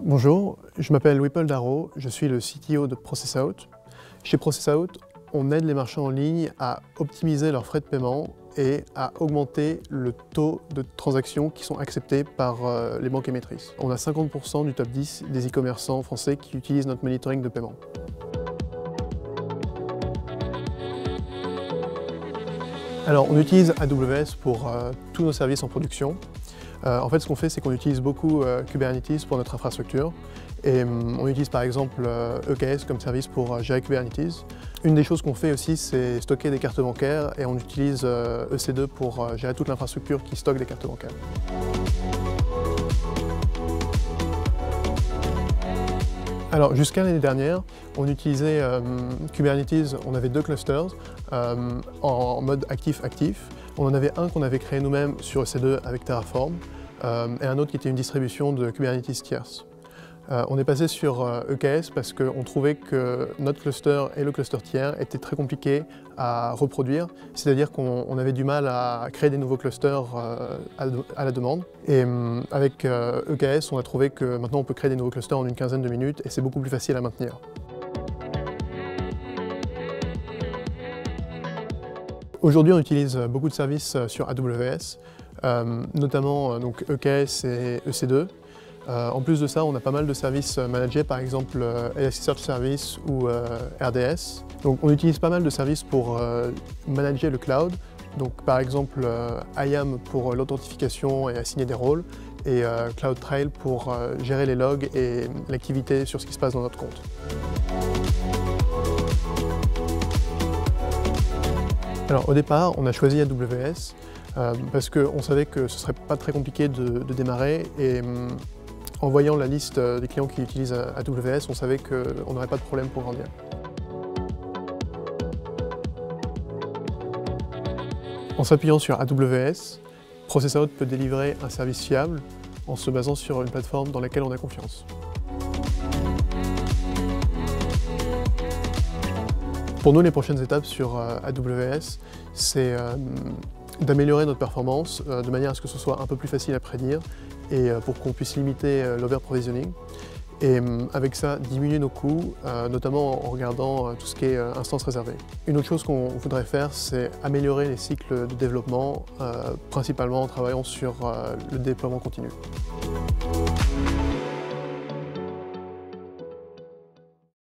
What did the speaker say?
Bonjour, je m'appelle Whipple Darrow, je suis le CTO de ProcessOut. Chez ProcessOut, on aide les marchands en ligne à optimiser leurs frais de paiement et à augmenter le taux de transactions qui sont acceptés par les banques émettrices. On a 50% du top 10 des e-commerçants français qui utilisent notre monitoring de paiement. Alors, on utilise AWS pour tous nos services en production. En fait, ce qu'on fait, c'est qu'on utilise beaucoup Kubernetes pour notre infrastructure. Et on utilise par exemple EKS comme service pour gérer Kubernetes. Une des choses qu'on fait aussi, c'est stocker des cartes bancaires et on utilise EC2 pour gérer toute l'infrastructure qui stocke des cartes bancaires. Alors, jusqu'à l'année dernière, on utilisait Kubernetes, on avait 2 clusters en mode actif-actif. On en avait un qu'on avait créé nous-mêmes sur EC2 avec Terraform et un autre qui était une distribution de Kubernetes tierce. On est passé sur EKS parce qu'on trouvait que notre cluster et le cluster tiers étaient très compliqués à reproduire, c'est-à-dire qu'on avait du mal à créer des nouveaux clusters à la demande. Et avec EKS, on a trouvé que maintenant on peut créer des nouveaux clusters en une quinzaine de minutes et c'est beaucoup plus facile à maintenir. Aujourd'hui, on utilise beaucoup de services sur AWS, notamment donc, EKS et EC2. En plus de ça, on a pas mal de services managés, par exemple Elasticsearch Service ou RDS. Donc, on utilise pas mal de services pour manager le cloud. Donc, par exemple, IAM pour l'authentification et assigner des rôles, et CloudTrail pour gérer les logs et l'activité sur ce qui se passe dans notre compte. Alors, au départ, on a choisi AWS parce qu'on savait que ce ne serait pas très compliqué de démarrer et en voyant la liste des clients qui utilisent AWS, on savait qu'on n'aurait pas de problème pour grandir. En s'appuyant sur AWS, ProcessOut peut délivrer un service fiable en se basant sur une plateforme dans laquelle on a confiance. Pour nous, les prochaines étapes sur AWS, c'est d'améliorer notre performance de manière à ce que ce soit un peu plus facile à prédire et pour qu'on puisse limiter l'over-provisioning. Et avec ça, diminuer nos coûts, notamment en regardant tout ce qui est instance réservée. Une autre chose qu'on voudrait faire, c'est améliorer les cycles de développement, principalement en travaillant sur le déploiement continu.